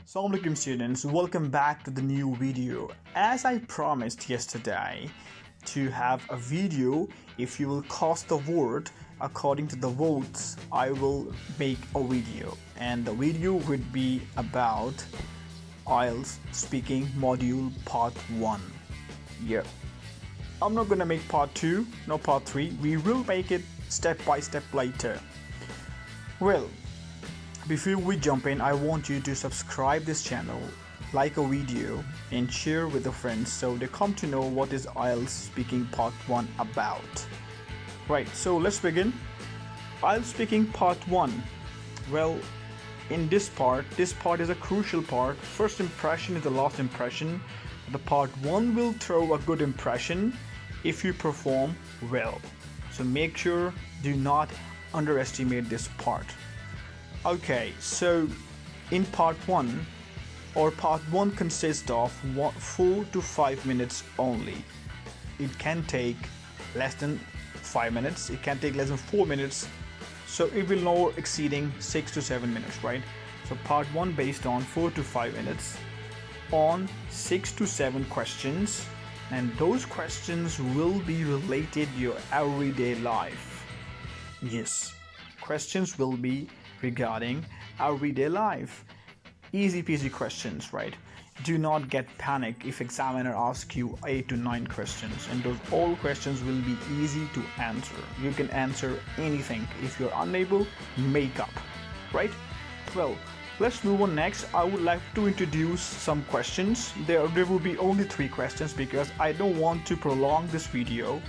Assalamu alaikum students, welcome back to the new video. As I promised yesterday to have a video, if you will cast the vote according to the votes, I will make a video, and the video would be about IELTS speaking module part 1. Yeah, I'm not gonna make part 2, no part 3. We will make it step by step later. Well, before we jump in, I want you to subscribe this channel, like a video, and share with the friends so they come to know what is IELTS speaking part 1 about. Right, so let's begin. IELTS speaking part 1. Well, in this part is a crucial part. First impression is the last impression. The part 1 will throw a good impression if you perform well. So make sure do not underestimate this part. Okay, so in part 1, part 1 consists of 4 to 5 minutes only. It can take less than 5 minutes, it can take less than 4 minutes, so it will not exceeding 6 to 7 minutes, right? So part 1 based on 4 to 5 minutes on 6 to 7 questions, and those questions will be related to your everyday life. Yes, questions will be regarding everyday life. Easy peasy questions, right? Do not get panic if examiner asks you 8 to 9 questions, and those all questions will be easy to answer. You can answer anything. If you're unable, make up, right? Well, let's move on next. I would like to introduce some questions. There will be only 3 questions because I don't want to prolong this video.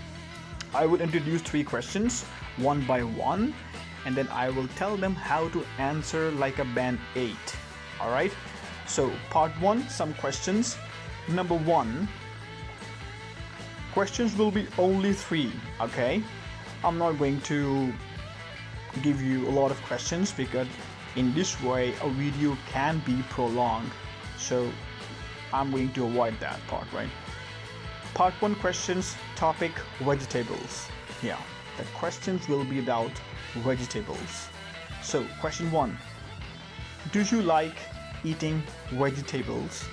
I will introduce 3 questions one by one, and then I will tell them how to answer like a band 8. Alright, so part 1, some questions. Number 1, questions will be only 3. Okay, I'm not going to give you a lot of questions because in this way a video can be prolonged, so I'm going to avoid that part, right? Part 1 questions, topic vegetables. Yeah, the questions will be about vegetables. So question 1, do you like eating vegetables?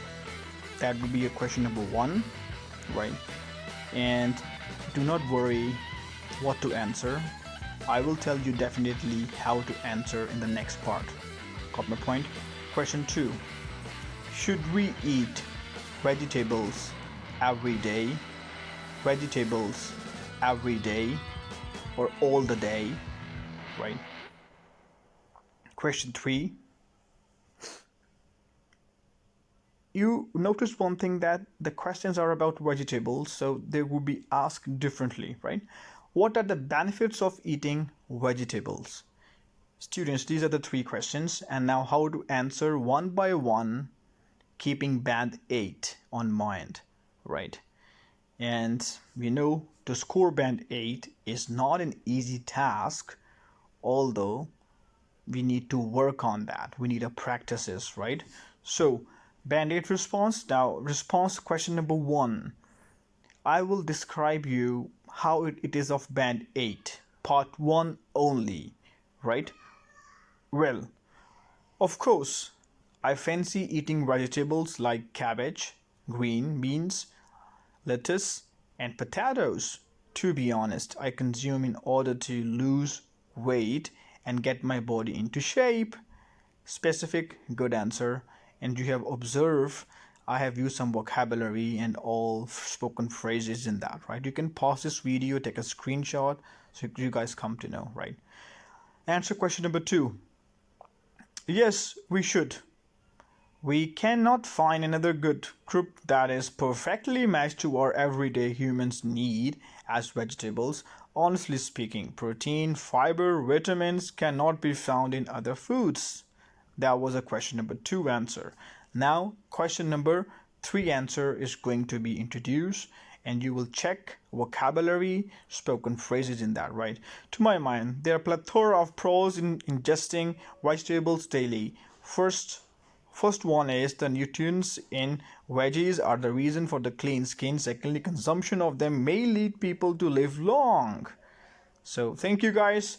That would be a question number 1, right? And do not worry what to answer. I will tell you definitely how to answer in the next part. Got my point? Question 2, should we eat vegetables every day? Vegetables every day or all the day? Right? Question 3, you notice one thing, that the questions are about vegetables, so they will be asked differently, right? What are the benefits of eating vegetables? Students, these are the 3 questions, and now how to answer one by one, keeping band 8 on mind, right? And we know to score band 8 is not an easy task, although we need to work on that. We need a practices, right? So band 8 response. Now response question number 1, I will describe you how it is of band 8, part 1 only, right? Well, of course I fancy eating vegetables like cabbage, green beans, lettuce and potatoes. To be honest, I consume in order to lose weight and get my body into shape. Specific, good answer. And you have observed I have used some vocabulary and all spoken phrases in that, right? You can pause this video, take a screenshot so you guys come to know, right? Answer question number 2, yes, we should. We cannot find another good group that is perfectly matched to our everyday humans need as vegetables. Honestly speaking, protein, fiber, vitamins cannot be found in other foods. That was a question number 2 answer. Now question number 3 answer is going to be introduced, and you will check vocabulary, spoken phrases in that, right? To my mind, there are plethora of pros in ingesting vegetables daily. First one is the nutrients in veggies are the reason for the clean skin. Secondly, consumption of them may lead people to live long. So thank you guys.